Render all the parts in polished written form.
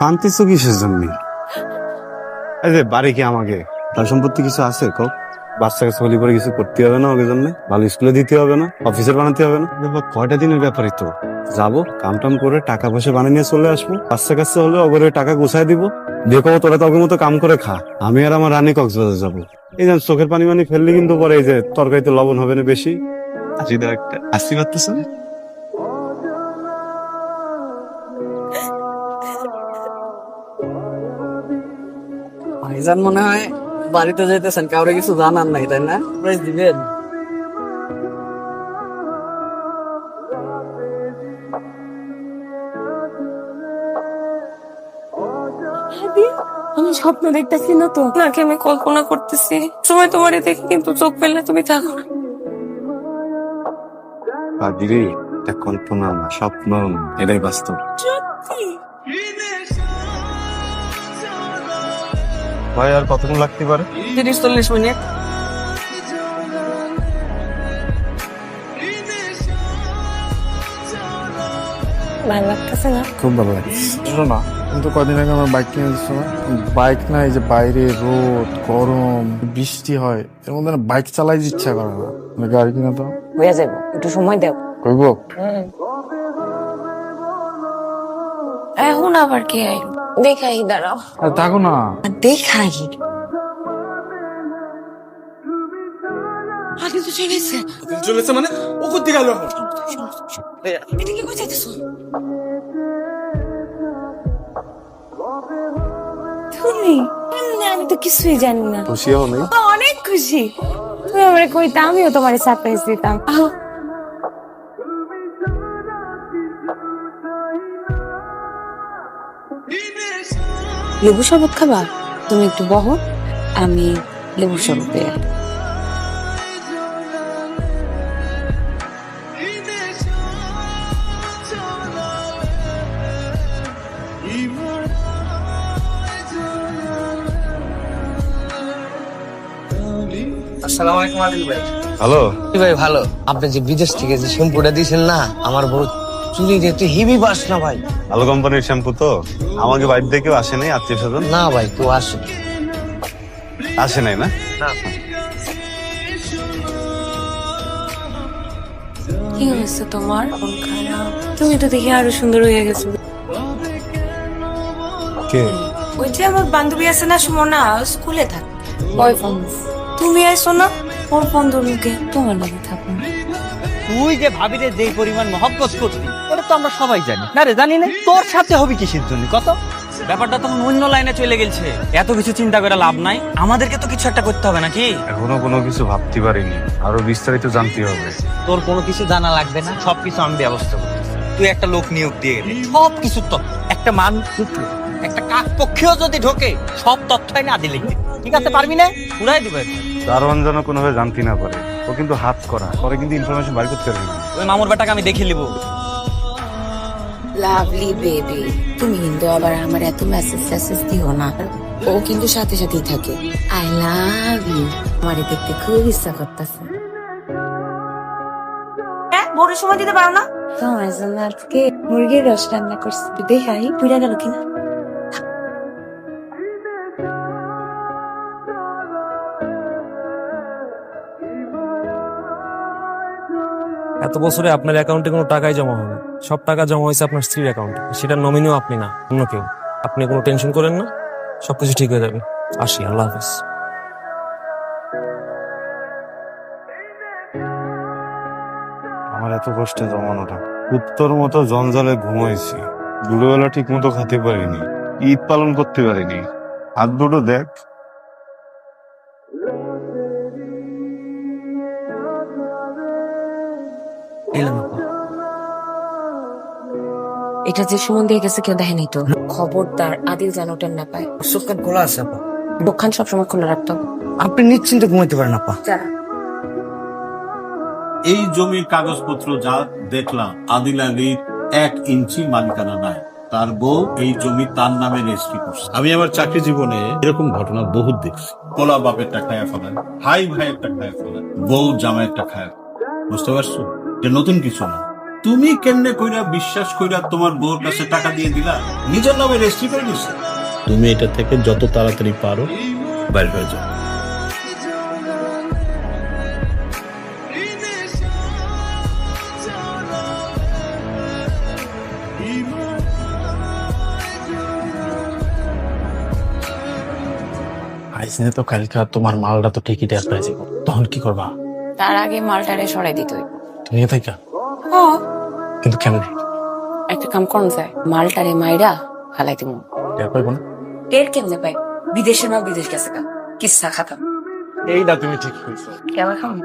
কান্তিছো কিসের জন্য? এই যে বাড়ি কি আমাকে তার সম্পত্তি কিছু আছে কক? বাচ্চা কাছে হলি করে কিছু করতে হবে না ওকে জন্য? ভালো স্কুলে দিতে হবে না? অফিসের বানাতে হবে না? কয়টা দিনের ব্যাপারই তো। যাবো কাম টাম করে টাকা পয়সা বানিয়ে নিয়ে চলে আসবো, বাচ্চা কাছে হলে ওগুলো টাকা গুছাই দিব, দেখো তোরা তোকে মতো কাম করে খা। আমি আর আমার রানী কক্সবাজার যাবো। এই যে চোখের পানি মানি ফেললে কিন্তু পরে এই যে তরকারিতে লবণ হবে না বেশি। আসি দাও একটা আসি পারতেছ না? ভাইজান মনে হয় বাড়িতে যেতেছেন, কাউরে কিছু জানান নাই তাই না? প্রাইজ দিবেন। আমি স্বপ্ন দেখতেছি না তো, নাকি আমি কল্পনা করতেছি? সময় তোমার দেখে কিন্তু চোখ ফেললে তুমি থাকো না। ভাগিরে, এটা কল্পনা না, স্বপ্ন, এটাই বাস্তব। সত্যি ভাই আর কতক্ষণ লাগতে পারে? 30-40 মিনিট। ভালো লাগতেছে না? খুব ভালো লাগছে। শোনো না, কিন্তু কদিন আগে আমার বাইক কিনে দিচ্ছ না? বাইক না, এই যে বাইরে রোদ, গরম, বৃষ্টি হয়, এর মধ্যে না বাইক চালাই ইচ্ছা করে না। মানে গাড়ি কিনা তো হয়ে যাবো, একটু সময় দাও। কইব। এখন আবার কে আই? দেখাই, দাঁড়াও। আর থাকো না। দেখাই আগে তো চলেছে। চলেছে মানে ও করতে গেল। এটা কি করতেছো তুমি? আমি তো কিছুই জানি না। খুশি হও নাই? অনেক খুশি। তুমি আমার কইতা, আমিও তোমার সারপ্রাইজ দিতাম। আহ, লেবু শরবত খাবা? তুমি একটু বহো, আমি লেবু শরবত দিয়ে আসি। আসসালামু আলাইকুম আদিল ভাই। হ্যালো ভাই ভালো। আপনি যে বিদেশ থেকে যে শ্যাম্পুটা দিয়েছেন না, আমার বড় চুলি একটু হেভি বাস না ভাই? ভালো কোম্পানির শ্যাম্পু তো। আমাকে বাড়ি থেকেও আসে নাই, আত্মীয় স্বজন না ভাই, কেউ আসে আসে নাই না? কি হয়েছে তোমার? মন খারাপ? তুমি তো দেখি আরো সুন্দর হয়ে গেছো। কে? ওই যে আমার বান্ধবী আছে না, সুমনা, স্কুলে থাকে, বয়ফ্রেন্ড। তুমি আইসো না, ওর বন্ধুর মুখে তোমার লাগে থাকো। তুই যে ভাবিরে যেই পরিমাণ মহব্বত করতি, এটা তো আমরা সবাই জানি। না রে, জানি না তোর সাথে হবে কিসের জন্য? কত ব্যাপারটা তখন অন্য লাইনে চলে গেছে। এত কিছু চিন্তা করে লাভ নাই, আমাদেরকে তো কিছু একটা করতে হবে নাকি? এখনো কোনো কিছু ভাবতে পারিনি, আরো বিস্তারিত জানতে হবে। তোর কোনো কিছু জানা লাগবে না, সবকিছু আমি ব্যবস্থা করতেছি। তুই একটা লোক নিয়োগ দিয়ে দে, সব কিছু তো একটা একটা কাক পক্ষেও যদি ঢোকে, সব তথ্যই না দিলে ঠিক আছে, পারবি না? পুরাই দিবে। দারোয়ান যেন কোনোভাবে জানতে না পারে। ও কিন্তু হাত করা পরে, কিন্তু ইনফরমেশন বাইর করতে পারবে না। ওই মামুর বেটাকে আমি দেখে নিবো। লাভলি বেবি, তুমি কিন্তু আবার আমার এত মেসেজ দিও না। ও কিন্তু সাথে সাথেই থাকে। I love you. আমারে দেখতে খুব ইচ্ছা করতেছে। ভোরের সময় দিতে পারো না? তোমার জন্য আজকে মুরগির রস রান্না করছি, দেখাই পুড়ে গেল কিনা। এত বছরে আপনার অ্যাকাউন্টে কোনো টাকাই জমা হবে, সব টাকা জমা হয়েছে আপনার স্ত্রীর অ্যাকাউন্টে। সেটার নমিনিও আপনি না, অন্য কেউ। আপনি কোনো টেনশন করেন না, সবকিছু ঠিক হয়ে যাবে। আসি, আল্লাহ হাফেজ। আমার এত কষ্টে জমানোটা, উত্তর মতো জঞ্জালে ঘুমাইছি, দুপুরবেলা ঠিক মতো খেতে পারিনি, ঈদ পালন করতে পারিনি। হাত দুটো দেখ। এলাম আপা। এটা যে সুমন দিয়ে গেছে কেউ দেখেনি তো। খবরদার আদিল যেন ওটা না পায়। চোখটা খোলা আছে আপা, দোকান সবসময় খোলা রাখতে হবে। আপনি নিশ্চিন্তে ঘুমাইতে পারেন আপা। এই জমির কাগজপত্র যা দেখলাম, আদিল আলীর 1 ইঞ্চি মালিকানা নাই। তার বউ এই জমি তার নামে রেজিস্ট্রি করছে। আমি আমার চাকরি জীবনে এরকম ঘটনা বহুত দেখছি। পোলা বাপের টাকা খায় ফেলায়, ভাই ভাইয়ের টাকা খায় ফেলায়, বউ জামাইয়ের টাকা খায়। বুঝতে পারছো? এটা নতুন কিছু না। তুমি কেমনে কইরা বিশ্বাস কইরা তোমার বউর কাছে টাকা দিয়ে দিলা, নিজের নামে রেজিস্ট্রি করে দিছো? তুমি এটা থেকে যত তাড়াতাড়ি পারো বাইরে হয়ে যাও। আইসিনে তো কালকে তোমার মালটা তো ঠিকই টের পেয়ে যাবো, তখন কি করবা? তার আগে মালটারে সরাই দিতে হইব। তুমি এ থাকা ও কিন্তু কেমনে একটা কাম করুন যায়, মালটারে মাইরা ফালাই দিব। টের পাইব না? টের কেমনে পাই? বিদেশে না বিদেশ গেছে গা, কিচ্ছা খাতাম। এইটা তুমি ঠিক কইছো। কেমন খাম?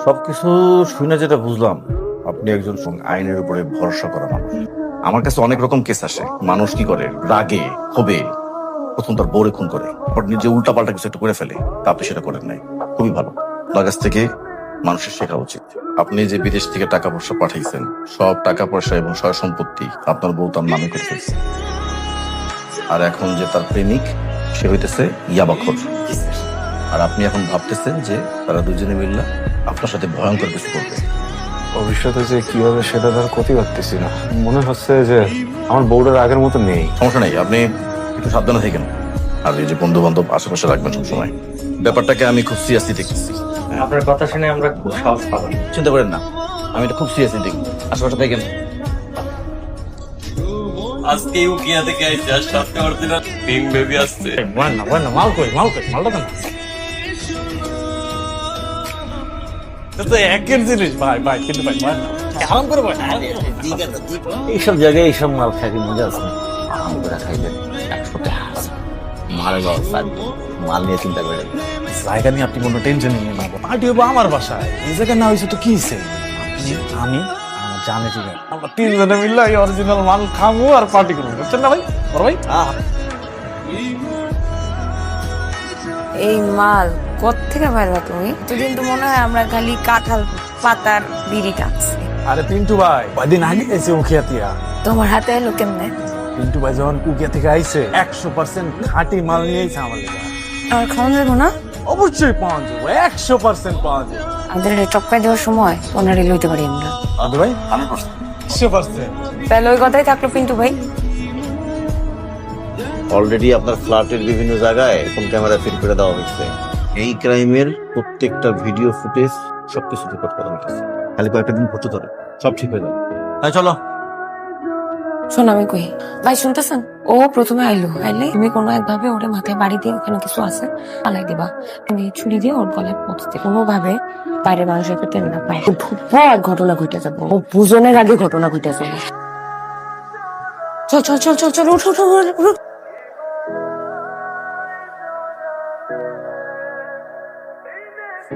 সবকিছু শুনে যেটা বুঝলাম, আপনি একজন আইনের উপরে ভরসা করা মানুষ। আমার কাছে অনেক রকম কেস আসে, মানুষ কি করে রাগে ক্ষোভে প্রথম তার বউরে খুন করে, পর নিজে উল্টা পাল্টা কিছু একটা করে ফেলে, তা আপনি সেটা করেন নাই, খুবই ভালো। আপনার কাছ থেকে মানুষের শেখা উচিত। আপনি যে বিদেশ থেকে টাকা পয়সা পাঠাইছেন, সব টাকা পয়সা এবং সয় সম্পত্তি আপনার বউ তার নামে করে ফেলছে। আর এখন যে তার প্রেমিক, সে হইতেছে ইয়াবাখোর। আর আপনি এখন ভাবতেছেন যে তারা দুজনে মিললে আপনার সাথে ভয়ঙ্কর কিছু করবে। ভবিষ্যতে যে কি হবে সেটা তার ক্ষতি করতেছি না। মনে হচ্ছে যে আমার বউটার আগের মতো নেই। সমস্যা নেই, আপনি একটু সাবধানে থাকেন। আর এই যে বন্ধু বান্ধব আশেপাশে রাখবেন সবসময়। ব্যাপারটাকে আমি খুব সিরিয়াসলি দেখতেছি। আপনার কথা শুনে আমরা খুব সাহস পাবো। চিন্তা করেন না, আমি এটা খুব সিরিয়াসলি দেখি। আশেপাশে থাকেন। আজকে উকিয়া থেকে আইছে, আর সাথে অরিজিনাল তিন বেবি আসছে। মাল কই মালটা কেন? একের জিনিস ভাই ভাই, কিন্তু ভাই আরাম করে ভাই। এইসব জায়গায় এইসব মাল খাই মজা আছে। আরাম করে খাইবেন, 100 টাকা আছে। মারে বাবা মাল নিয়ে চিন্তা করে জায়গা নিয়ে আপনি কোনো টেনশন নিয়ে না, পার্টি হইবো আমার বাসায়। এই জায়গায় না হয়েছে তো কি হয়েছে? আমি আমার জানে ঠিক আছে, আমরা তিনজনে মিললে এই অরিজিনাল মাল খামু আর পার্টি করবো, বুঝছেন না ভাই? বড় ভাই এই মাল কোত্থেকে পাইলা তুমি? এতদিন তো মনে হয় আমরা খালি কাঁঠাল পাতার বিড়ি টানছি। আরে পিন্টু ভাই কয়দিন আগে এসে উখিয়াতিয়া। তোমার হাতে এলো কেমনে? পিন্টু ভাই যখন উখিয়া থেকে আইছে 100% খাঁটি মাল নিয়ে আইছে আমার লেগে। আর খাওয়ান যাবো না? অবশ্যই পাওয়া যাবো, 100% পাওয়া যাবে। আমাদের এটা টপকাই দেওয়ার সময় ওনারে লইতে পারি আমরা। আদু ভাই 100%। তাহলে ওই কথাই থাকলো পিন্টু ভাই। অলরেডি আপনার ফ্ল্যাটের বিভিন্ন জায়গায় ফোন ক্যামেরা ফিট করে দেওয়া হয়েছে। এই ক্রাইমের প্রত্যেকটা ভিডিও ফুটেজ সবকিছু রেকর্ড করা হয়েছে। খালি কয়েকটা দিন ঘটতে ধরে সব ঠিক হয়ে যাবে। তাই চলো। শোন আমি কই ভাই, শুনতেছেন? ও প্রথমে আইলে তুমি কোনো একভাবে ওরে মাথায় বাড়ি দিয়ে ওখানে কিছু আছে পালাই দিবা। তুমি ছুরি দিয়ে ওর গলায় পৌঁছতে কোনোভাবে বাইরে মানুষের পেতে না পায়। ভয়ার ঘটনা ঘটে যাবো, ও বুঝনের আগে ঘটনা ঘটে যাবো। চল চল চল চল চল, উঠো উঠো উঠো।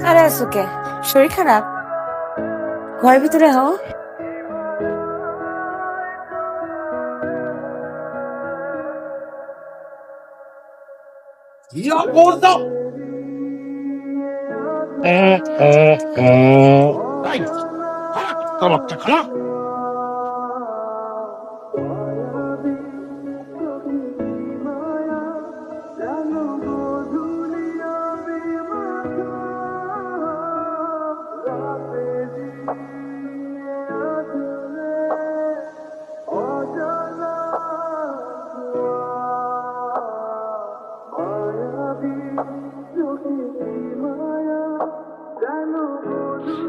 আরে সুকে শরীর খারাপ? ঘরের ভিতরে হও।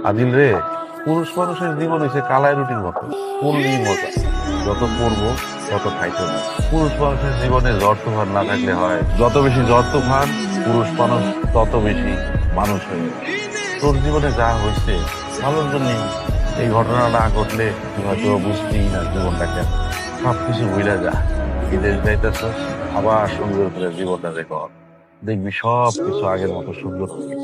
আদিল রে, পুরুষ মানুষের জীবন হচ্ছে কালাই রুটির মতো, পড়লেই মজা, যত পড়বো তত খাইতে হবে। পুরুষ মানুষের জীবনে জ্বর তুফান না থাকলে হয়, যত বেশি জ্বর তুফান পুরুষ মানুষ তত বেশি মানুষ হয়ে যায়। তোর জীবনে যা হয়েছে ভালোর জন্যই। এই ঘটনা না ঘটলে তুই হয়তো বুঝতেই না জীবনটা কেন। সবকিছু ভুলে যা, বিদেশ যাইতেছ, আবার সুন্দর করে জীবনটা রেকর্ড দেখবি, সব কিছু আগের মতো সুন্দর হবে।